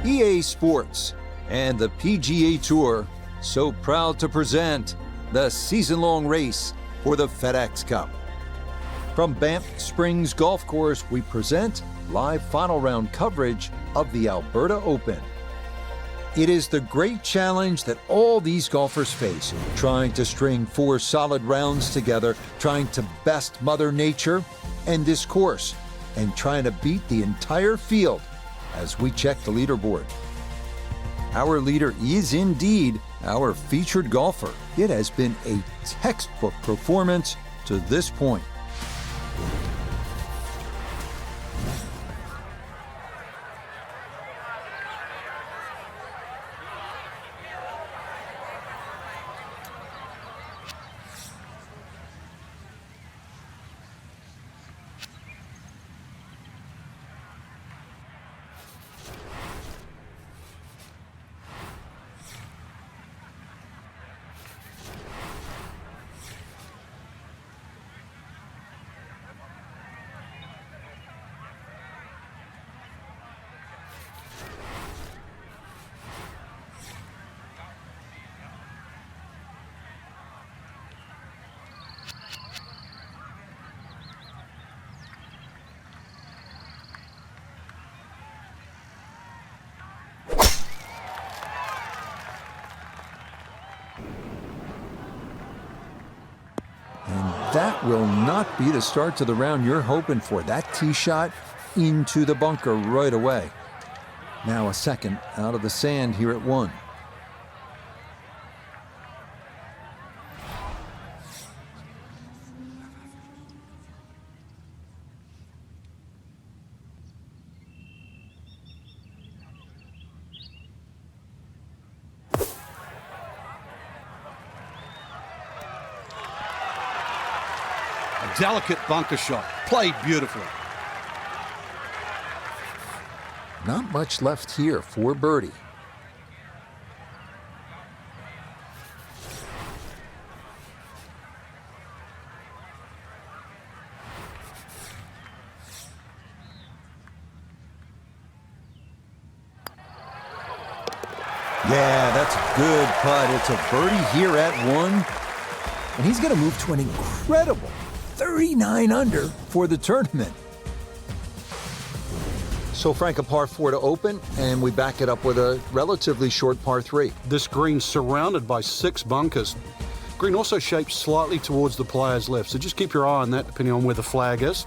EA Sports, and the PGA Tour so proud to present the season-long race for the FedEx Cup. From Banff Springs Golf Course, we present live final round coverage of the Alberta Open. It is the great challenge that all these golfers face, trying to string 4 solid rounds together, trying to best Mother Nature and this course, and trying to beat the entire field as we check the leaderboard. Our leader is indeed our featured golfer. It has been a textbook performance to this point. That will not be the start to the round you're hoping for. That tee shot into the bunker right away. Now a second out of the sand here at 1. Delicate bunker shot, played beautifully. Not much left here for birdie. Yeah, that's a good putt. It's a birdie here at 1. And he's going to move to an incredible 39 under for the tournament. So Frank, a par 4 to open, and we back it up with a relatively short par 3. This green's surrounded by 6 bunkers. Green also shaped slightly towards the player's left, so just keep your eye on that depending on where the flag is.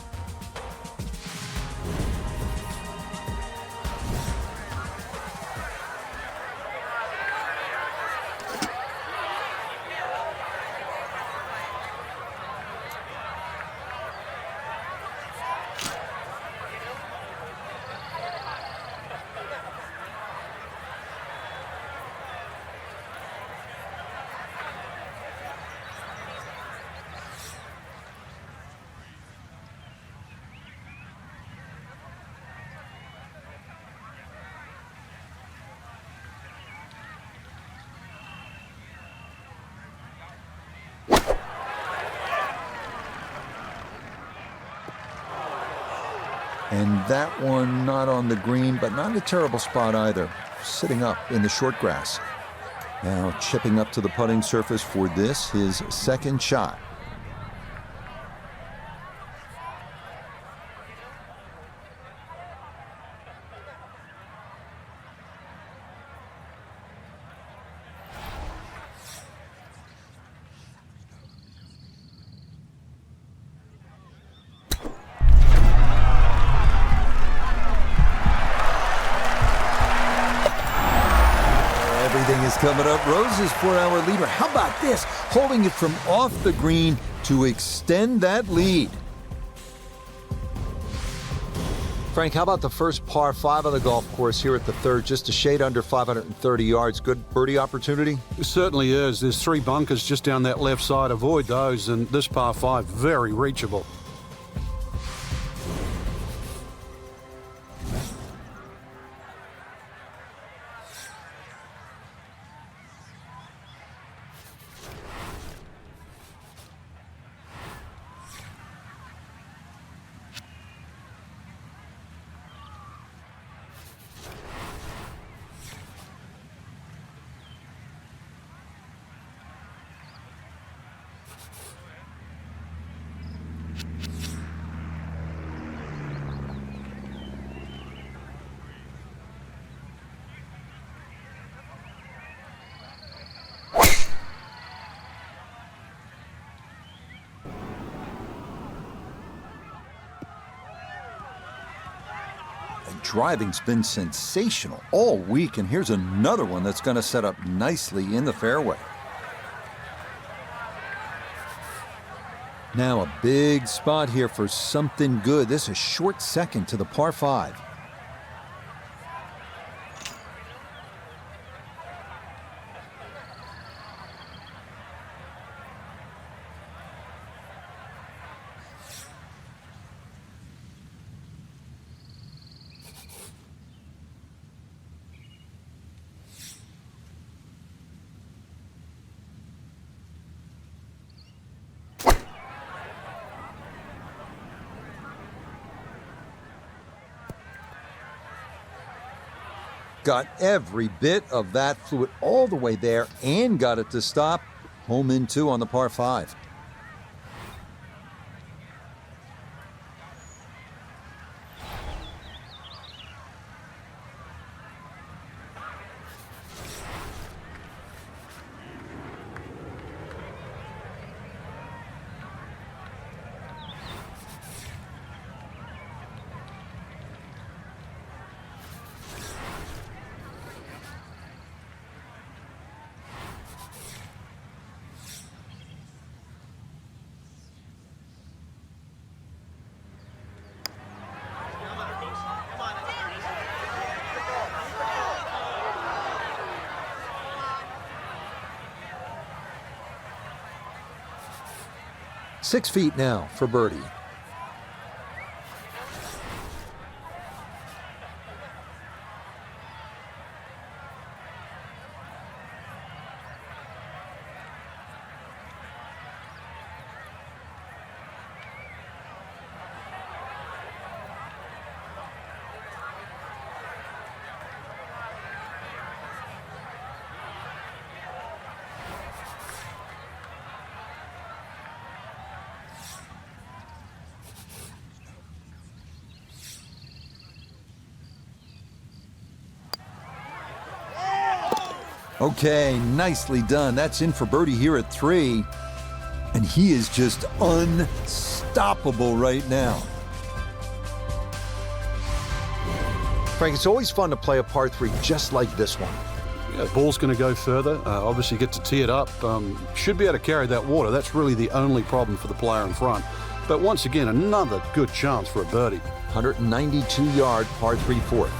And that one not on the green, but not in a terrible spot either. Sitting up in the short grass. Now chipping up to the putting surface for this, his second shot. Everything is coming up roses for our leader. How about this? Holding it from off the green to extend that lead. Frank, how about the first par 5 on the golf course here at the 3rd, just a shade under 530 yards. Good birdie opportunity? It certainly is. There's 3 bunkers just down that left side. Avoid those, and this par 5, very reachable. driving's been sensational all week, and here's another one that's going to set up nicely in the fairway. Now a big spot here for something good. This is short second to the par 5. Got every bit of that, flew it all the way there and got it to stop. Home in 2 on the par 5. Six feet now for birdie. Okay, nicely done. That's in for birdie here at 3. And he is just unstoppable right now. Frank, it's always fun to play a par 3 just like this one. Yeah, the ball's going to go further. Obviously, get to tee it up. Should be able to carry that water. That's really the only problem for the player in front. But once again, another good chance for a birdie. 192-yard par 3 fourth.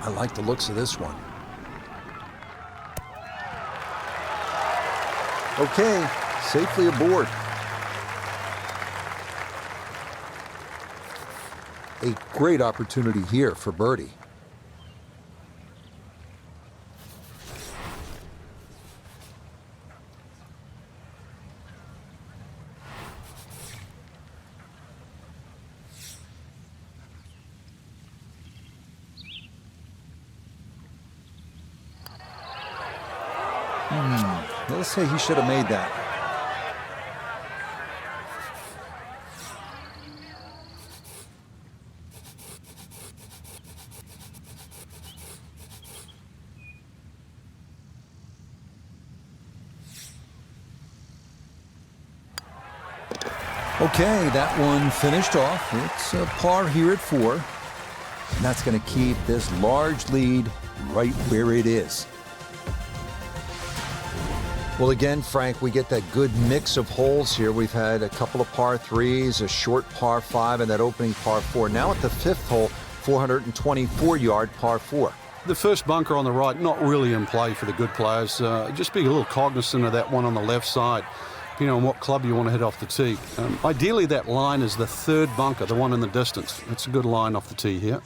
I like the looks of this one. Okay, safely aboard. A great opportunity here for birdie. Let's say he should have made that. Okay, that one finished off. It's a par here at 4. And that's going to keep this large lead right where it is. Well, again, Frank, we get that good mix of holes here. We've had a couple of par 3s, a short par 5, and that opening par 4. Now at the 5th hole, 424-yard par 4. The first bunker on the right, not really in play for the good players. Just be a little cognizant of that one on the left side, depending on what club you want to hit off the tee. Ideally, that line is the 3rd bunker, the one in the distance. That's a good line off the tee here.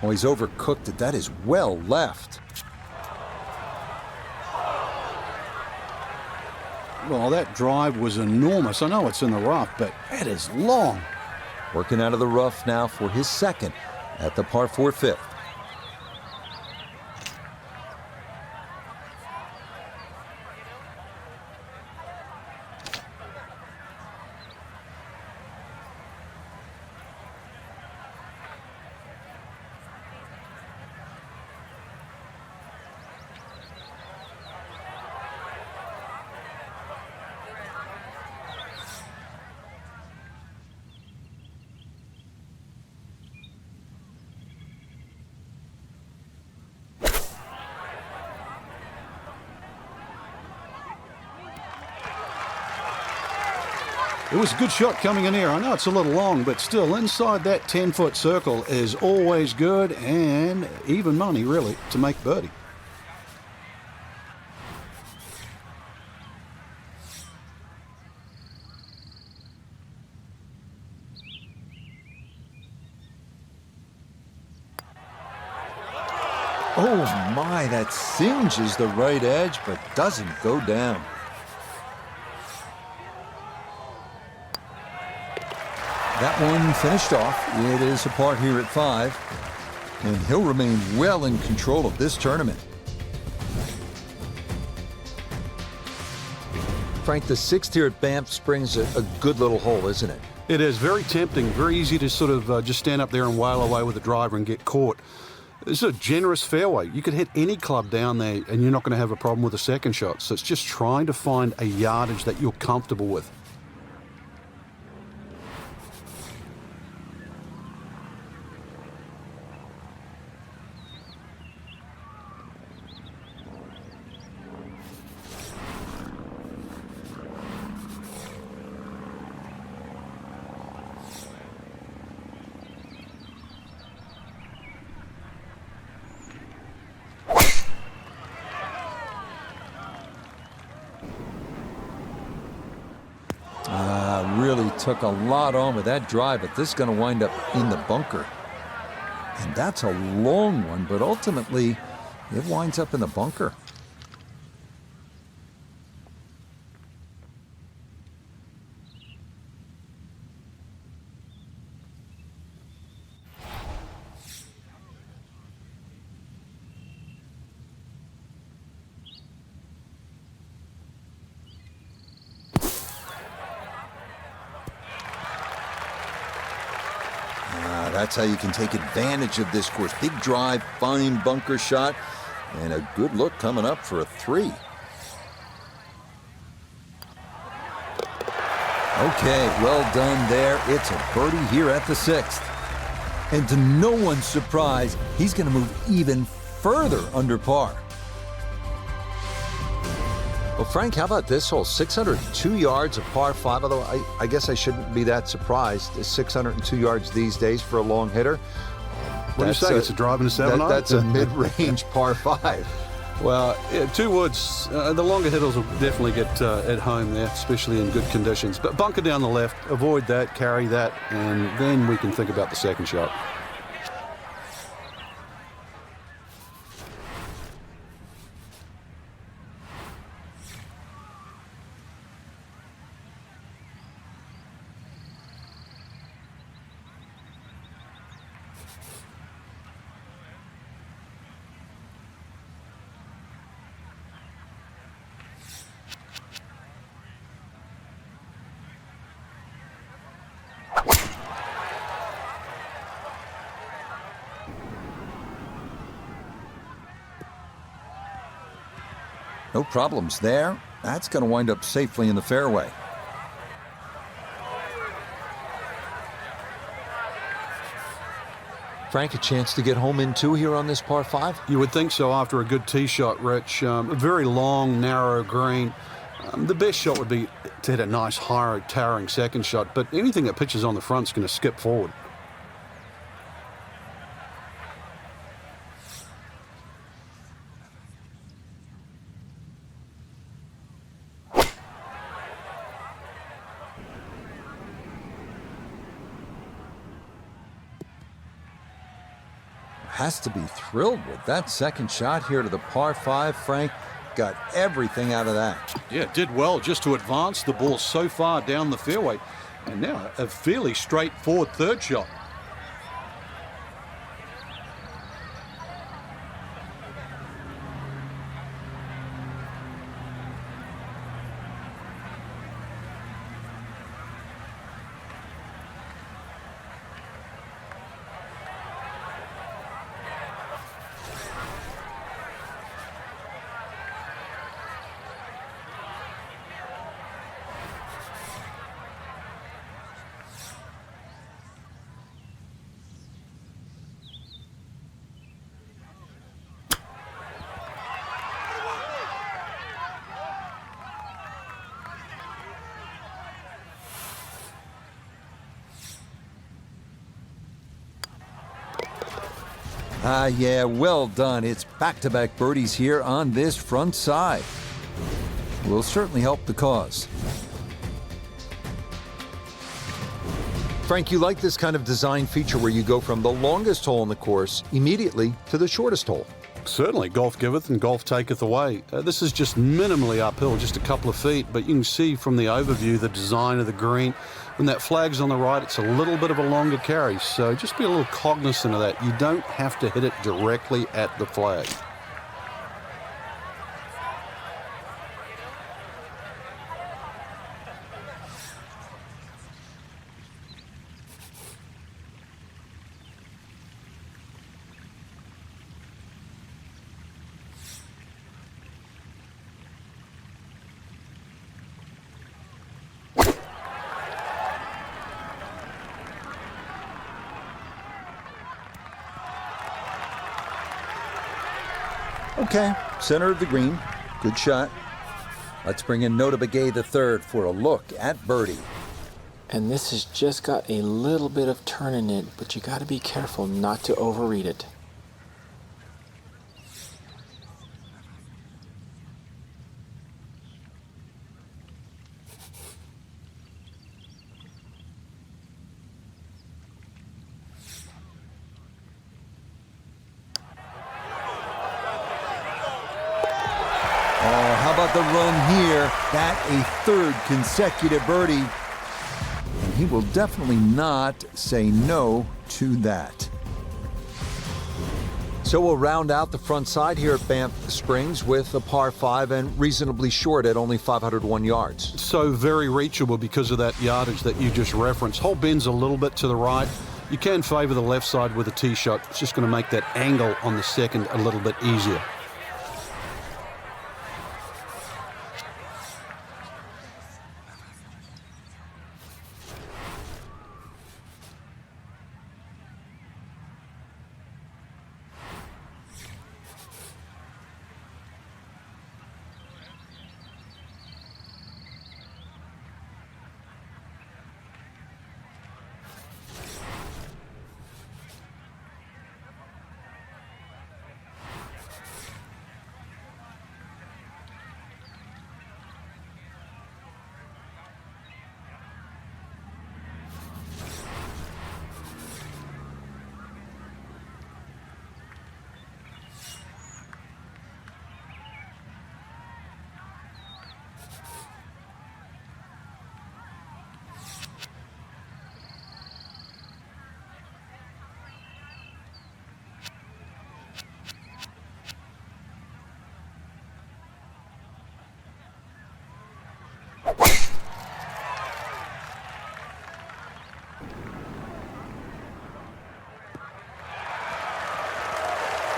Oh, he's overcooked it. That is well left. Well, that drive was enormous. I know it's in the rough, but that is long. Working out of the rough now for his second at the par 4 fifth. It was a good shot coming in here. I know it's a little long, but still inside that 10-foot circle is always good and even money, really, to make birdie. Oh my, that singes the right edge, but doesn't go down. That one finished off. It is a par here at 5, and he'll remain well in control of this tournament. Frank, the 6th here at Banff Springs, a good little hole, isn't it? It is very tempting, very easy to sort of just stand up there and wail away with the driver and get caught. This is a generous fairway. You could hit any club down there and you're not going to have a problem with a second shot. So it's just trying to find a yardage that you're comfortable with. Really took a lot on with that drive, but this is going to wind up in the bunker. And that's a long one, but ultimately it winds up in the bunker. That's how you can take advantage of this course. Big drive, fine bunker shot, and a good look coming up for a 3. Okay, well done there. It's a birdie here at the 6th. And to no one's surprise, he's going to move even further under par. Well, Frank, how about this hole? 602 yards of par 5, although I guess I shouldn't be that surprised. It's 602 yards these days for a long hitter. What do you say? It's a drive in a 7-iron? That's a mid-range par 5. Well, yeah, 2 woods. The longer hitters will definitely get at home there, especially in good conditions. But bunker down the left, avoid that, carry that, and then we can think about the second shot. No problems there. That's going to wind up safely in the fairway. Frank, a chance to get home in 2 here on this par 5? You would think so after a good tee shot, Rich. A very long, narrow green. The best shot would be to hit a nice, high, towering second shot, but anything that pitches on the front is going to skip forward. has to be thrilled with that second shot here to the par 5. Frank got everything out of that. Yeah, did well just to advance the ball so far down the fairway. And now a fairly straightforward third shot. Yeah, well done. It's back-to-back birdies here on this front side. Will certainly help the cause. Frank, you like this kind of design feature where you go from the longest hole in the course immediately to the shortest hole. Certainly, golf giveth and golf taketh away. This is just minimally uphill, just a couple of feet, but you can see from the overview the design of the green. When that flag's on the right, it's a little bit of a longer carry, so just be a little cognizant of that. You don't have to hit it directly at the flag. Okay, center of the green. Good shot. Let's bring in Nota Begay III for a look at birdie. And this has just got a little bit of turn in it, but you got to be careful not to overread it. How about the run here? That a third consecutive birdie. And he will definitely not say no to that. So we'll round out the front side here at Banff Springs with a par 5 and reasonably short at only 501 yards. So very reachable because of that yardage that you just referenced. Hole bends a little bit to the right. You can favour the left side with a tee shot. It's just going to make that angle on the second a little bit easier.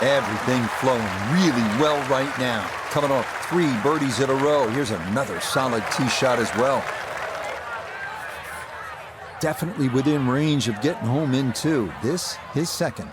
Everything flowing really well right now. Coming off 3 birdies in a row. Here's another solid tee shot as well. Definitely within range of getting home in two. This, his second.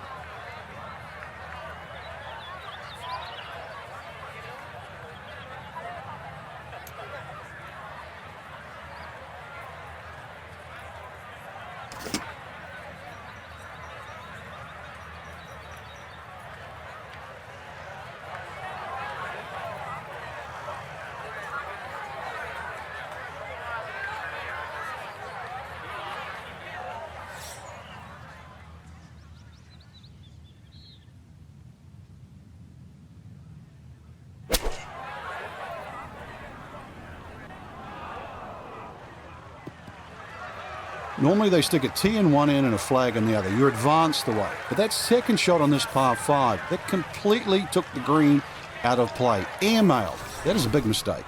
Normally they stick a tee in one end and a flag in the other. You're advanced away. But that second shot on this par 5, that completely took the green out of play. Airmailed. That is a big mistake.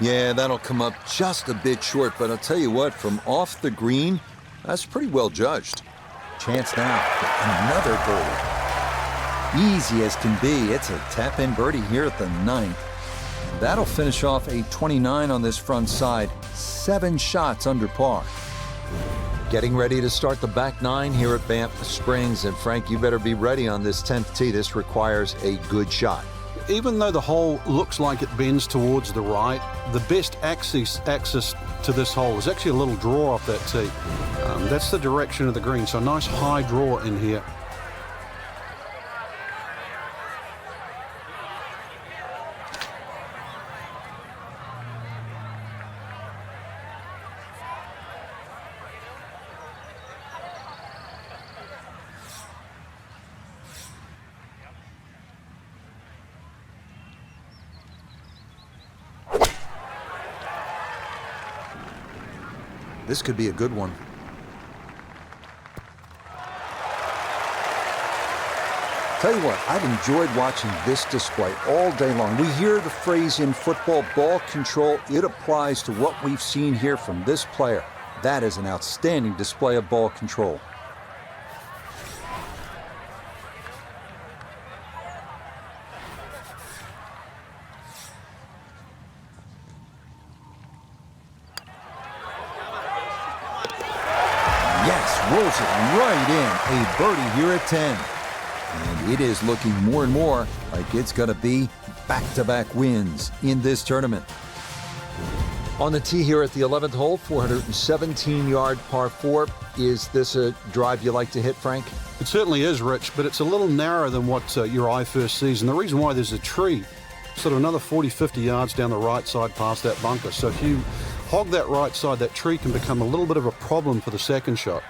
Yeah, that'll come up just a bit short, but I'll tell you what, from off the green, that's pretty well judged. Chance now for another birdie. Easy as can be. It's a tap-in birdie here at the 9th. That'll finish off a 29 on this front side, 7 shots under par. Getting ready to start the back 9 here at Banff Springs, and Frank, you better be ready on this 10th tee. This requires a good shot. Even though the hole looks like it bends towards the right, the best access to this hole is actually a little draw off that tee. That's the direction of the green, so a nice high draw in here. This could be a good one. Tell you what, I've enjoyed watching this display all day long. We hear the phrase in football, ball control. It applies to what we've seen here from this player. That is an outstanding display of ball control. Rolls it right in. A birdie here at 10. And it is looking more and more like it's going to be back-to-back wins in this tournament. On the tee here at the 11th hole, 417-yard par 4. Is this a drive you like to hit, Frank? It certainly is, Rich, but it's a little narrower than what your eye first sees. And the reason why, there's a tree sort of another 40, 50 yards down the right side past that bunker. So if you hog that right side, that tree can become a little bit of a problem for the second shot.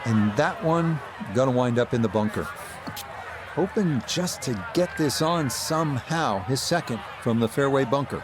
And that one gonna wind up in the bunker. Hoping just to get this on somehow, his second from the fairway bunker.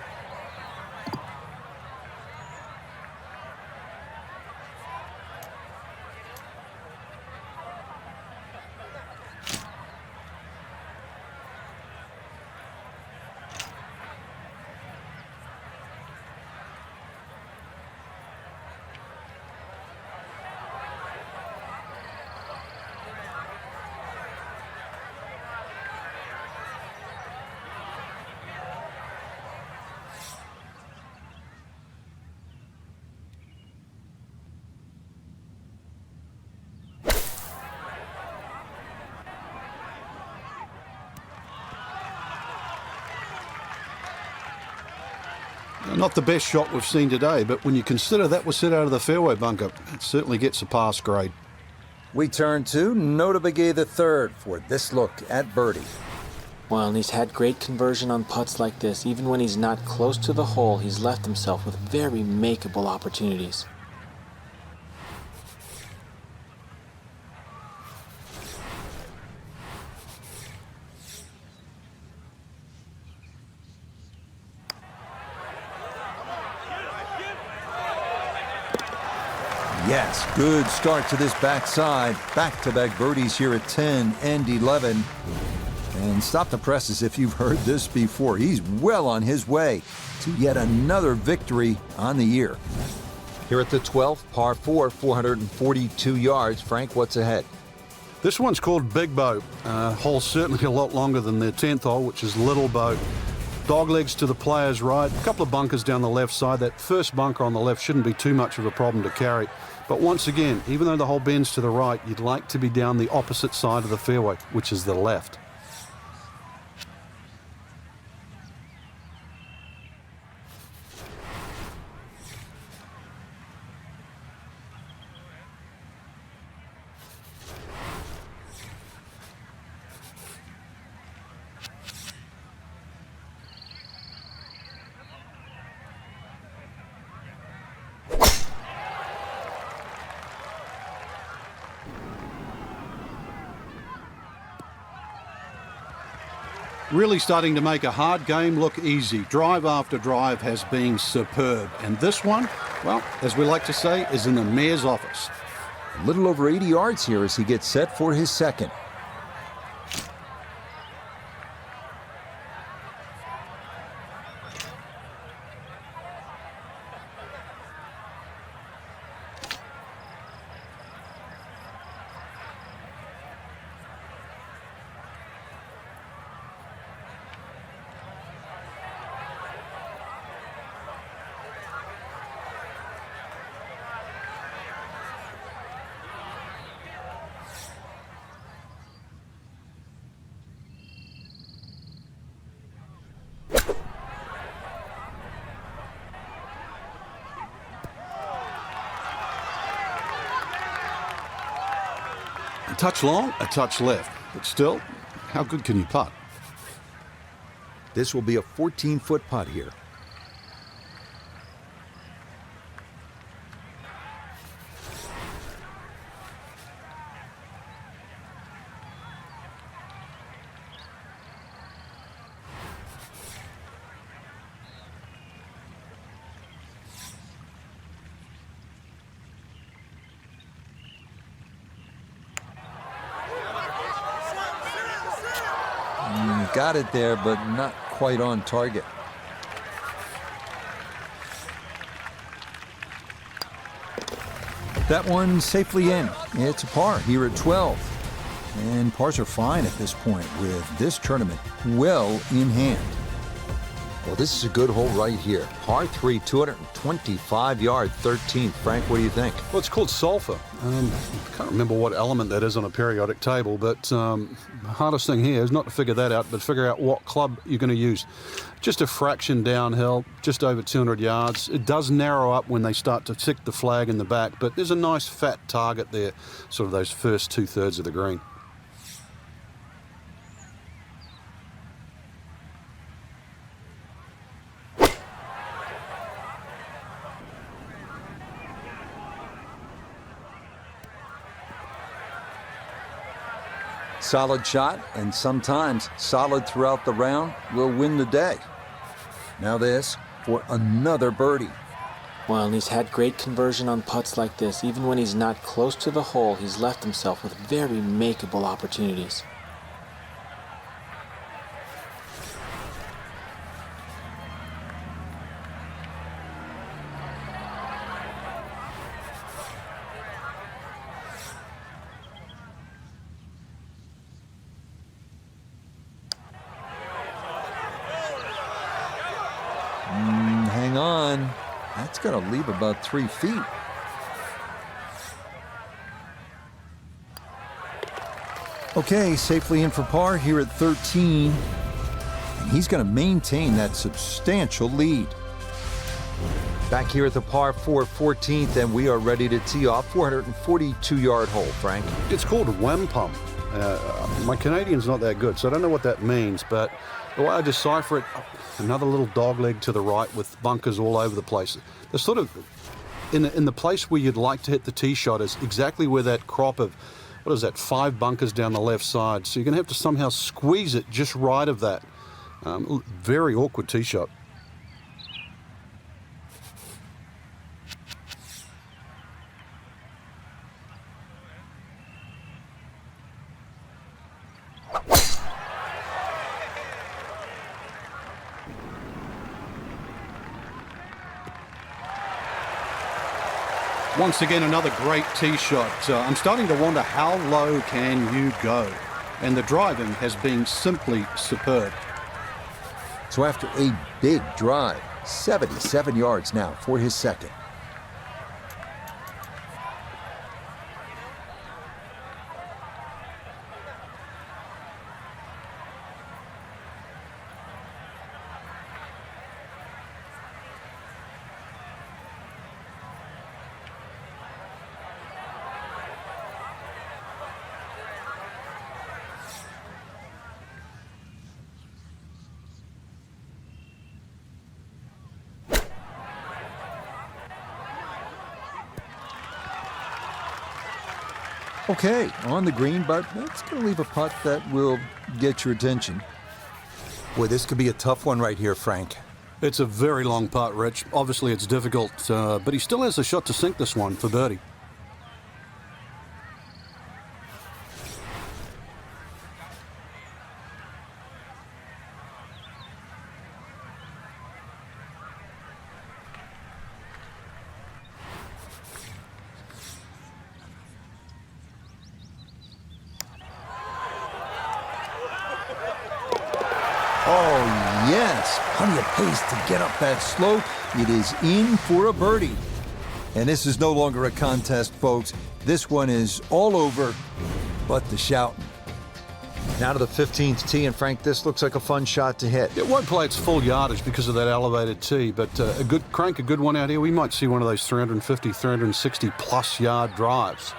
Not the best shot we've seen today, but when you consider that was set out of the fairway bunker, it certainly gets a pass grade. We turn to Notabegay III for this look at birdie. Well, and he's had great conversion on putts like this. Even when he's not close to the hole, he's left himself with very makeable opportunities. Yes, good start to this backside. Back-to-back birdies here at 10 and 11. And stop the presses if you've heard this before. He's well on his way to yet another victory on the year. Here at the 12th, par 4, 442 yards. Frank, what's ahead? This one's called Big Bow. Hole's certainly a lot longer than their 10th hole, which is Little Bow. Dog legs to the player's right, a couple of bunkers down the left side. That first bunker on the left shouldn't be too much of a problem to carry. But once again, even though the hole bends to the right, you'd like to be down the opposite side of the fairway, which is the left. Really starting to make a hard game look easy. Drive after drive has been superb. And this one, well, as we like to say, is in the mayor's office. A little over 80 yards here as he gets set for his second. A touch long, a touch left. But still, how good can you putt? This will be a 14-foot putt here. Got it there, but not quite on target. That one safely in. It's a par here at 12. And pars are fine at this point with this tournament well in hand. Well, this is a good hole right here. Par 3, 225 yard, 13th. Frank, what do you think? Well, it's called sulfur. I can't remember what element that is on a periodic table, but the hardest thing here is not to figure that out, but figure out what club you're going to use. Just a fraction downhill, just over 200 yards. It does narrow up when they start to tick the flag in the back, but there's a nice fat target there, sort of those first 2/3 of the green. Solid shot, and sometimes solid throughout the round, will win the day. Now this for another birdie. Well, and he's had great conversion on putts like this. Even when he's not close to the hole, he's left himself with very makeable opportunities. Hang on. That's going to leave about 3 feet. Okay, safely in for par here at 13. And he's going to maintain that substantial lead. Back here at the par 4 14th, and we are ready to tee off 442-yard hole, Frank. It's called wampum. My Canadian's not that good, so I don't know what that means, but the way I decipher it, another little dogleg to the right with bunkers all over the place. They're sort of in the place where you'd like to hit the tee shot is exactly where that crop of, what is that, 5 bunkers down the left side. So you're going to have to somehow squeeze it just right of that. Very awkward tee shot. Once again, another great tee shot. I'm starting to wonder how low can you go? And the driving has been simply superb. So after a big drive, 77 yards now for his second. Okay, on the green, but that's going to leave a putt that will get your attention. Boy, this could be a tough one right here, Frank. It's a very long putt, Rich. Obviously, it's difficult, but he still has a shot to sink this one for birdie. Oh, yes, plenty of pace to get up that slope. It is in for a birdie. And this is no longer a contest, folks. This one is all over but the shouting. Now to the 15th tee, and Frank, this looks like a fun shot to hit. It won't play its full yardage because of that elevated tee, but a good one out here. We might see one of those 350, 360 plus yard drives.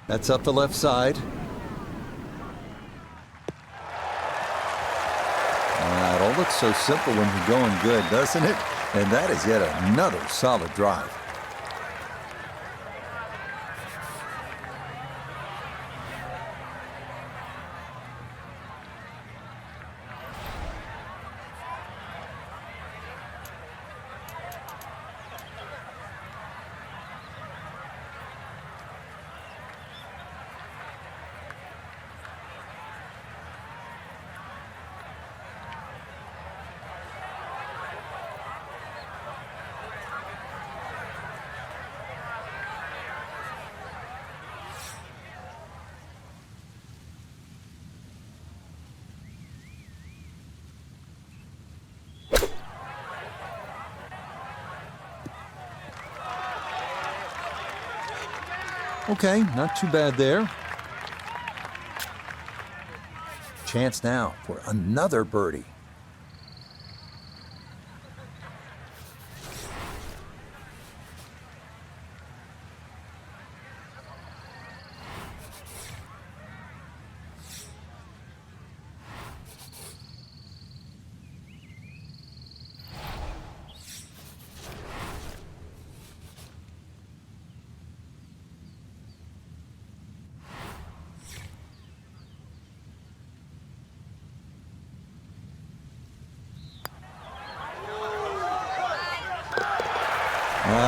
That's up the left side. It all looks so simple when you're going good, doesn't it? And that is yet another solid drive. Okay, not too bad there. Chance now for another birdie.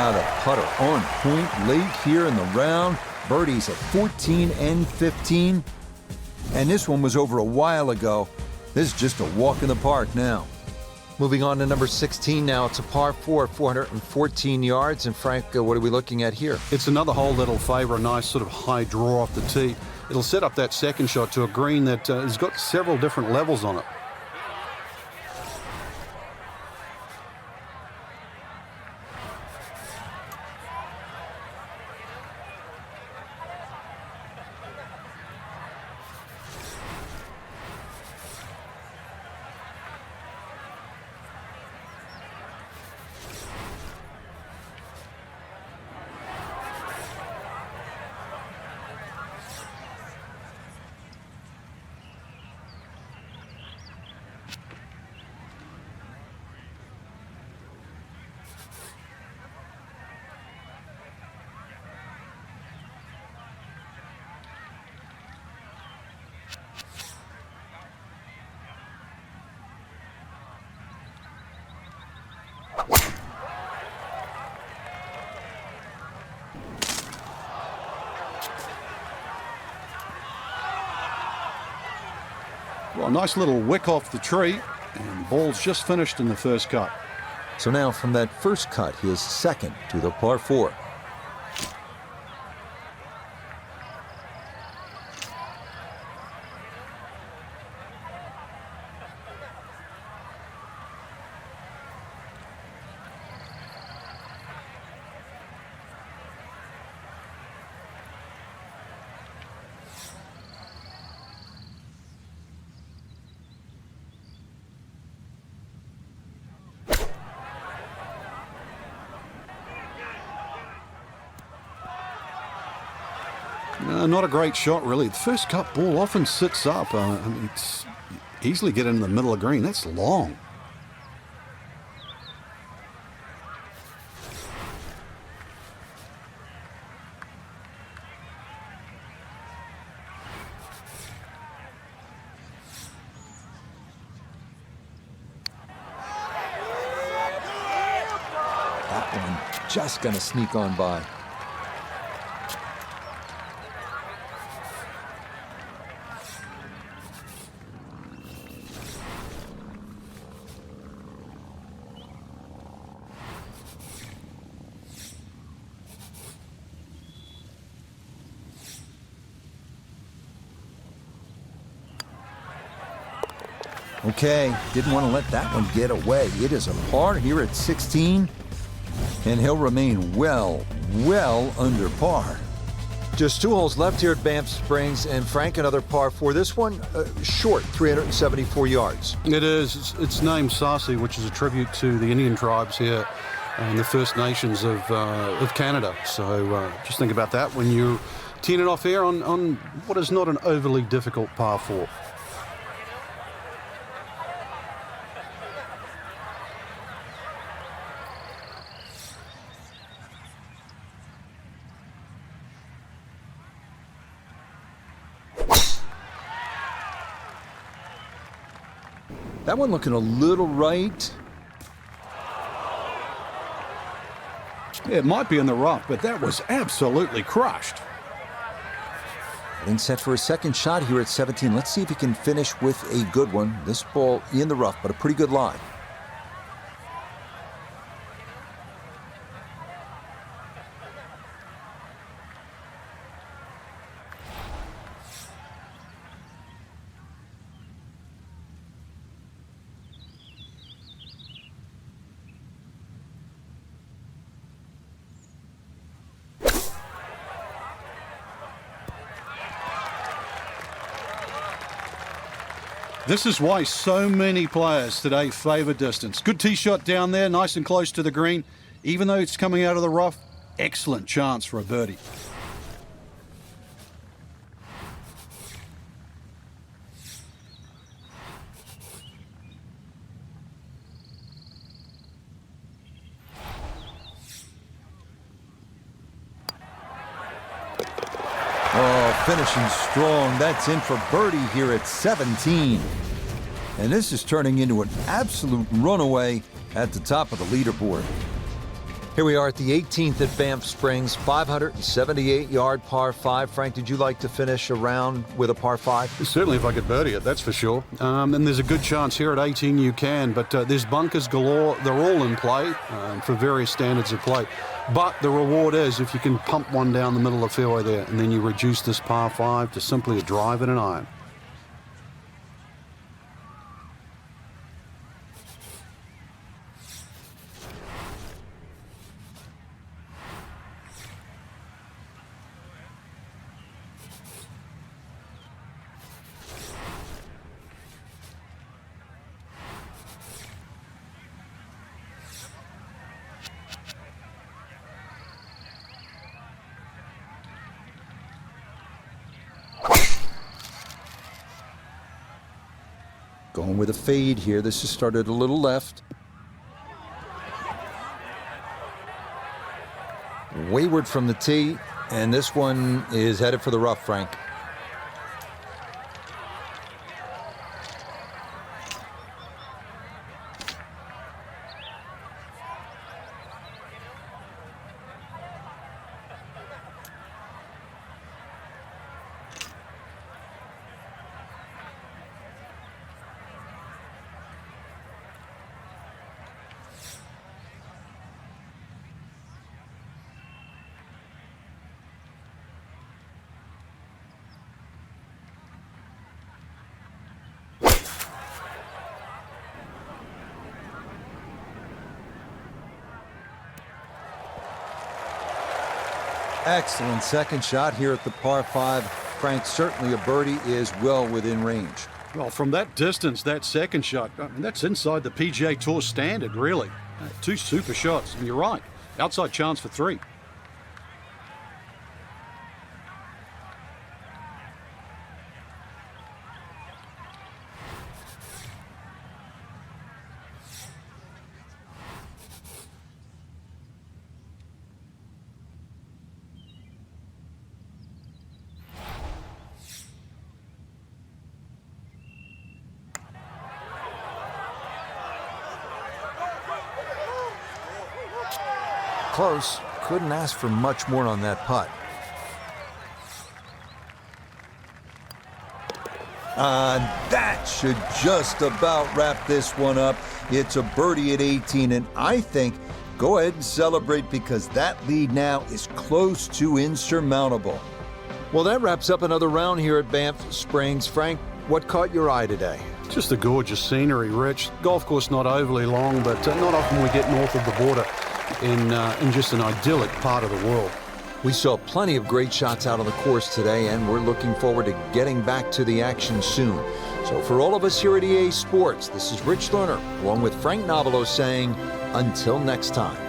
The putter on point late here in the round. Birdies at 14 and 15. And this one was over a while ago. This is just a walk in the park now. Moving on to number 16 now. It's a par 4, 414 yards. And Frank, what are we looking at here? It's another hole that'll favor a nice sort of high draw off the tee. It'll set up that second shot to a green that has got several different levels on it. Well, nice little wick off the tree, and the ball's just finished in the first cut. So now from that first cut, his second to the par 4. Not a great shot, really. The first cut ball often sits up. I mean, it's easily get in the middle of green. That's long. That one just going to sneak on by. Okay, didn't want to let that one get away. It is a par here at 16, and he'll remain well under par. Just 2 holes left here at Banff Springs, and Frank, another par 4. This one, short, 374 yards. It is. It's named Sarsi, which is a tribute to the Indian tribes here and the First Nations of Canada. So just think about that when you're teeing it off here on what is not an overly difficult par 4. That one looking a little right. It might be in the rough, but that was absolutely crushed. Getting set for a second shot here at 17. Let's see if he can finish with a good one. This ball in the rough, but a pretty good lie. This is why so many players today favour distance. Good tee shot down there, nice and close to the green. Even though it's coming out of the rough, excellent chance for a birdie. Oh, finishing strong. That's in for birdie here at 17. And this is turning into an absolute runaway at the top of the leaderboard. Here we are at the 18th at Banff Springs, 578-yard par 5. Frank, did you like to finish a round with a par 5? Certainly if I could birdie it, that's for sure. And there's a good chance here at 18 you can, but there's bunkers galore. They're all in play for various standards of play. But the reward is if you can pump one down the middle of the fairway there, and then you reduce this par 5 to simply a drive and an iron. Going with a fade here. This has started a little left. Wayward from the tee, and this one is headed for the rough, Frank. Excellent second shot here at the par 5. Frank, certainly a birdie is well within range. Well, from that distance, that second shot, I mean, that's inside the PGA Tour standard, really. 2 super shots, and you're right. Outside chance for 3. Close. Couldn't ask for much more on that putt. That should just about wrap this one up. It's a birdie at 18, and I think go ahead and celebrate because that lead now is close to insurmountable. Well, that wraps up another round here at Banff Springs. Frank, what caught your eye today? Just the gorgeous scenery, Rich. Golf course not overly long, but not often we get north of the border in just an idyllic part of the world. We saw plenty of great shots out on the course today, and we're looking forward to getting back to the action soon. So for all of us here at EA Sports, this is Rich Lerner, along with Frank Nobilo saying, until next time.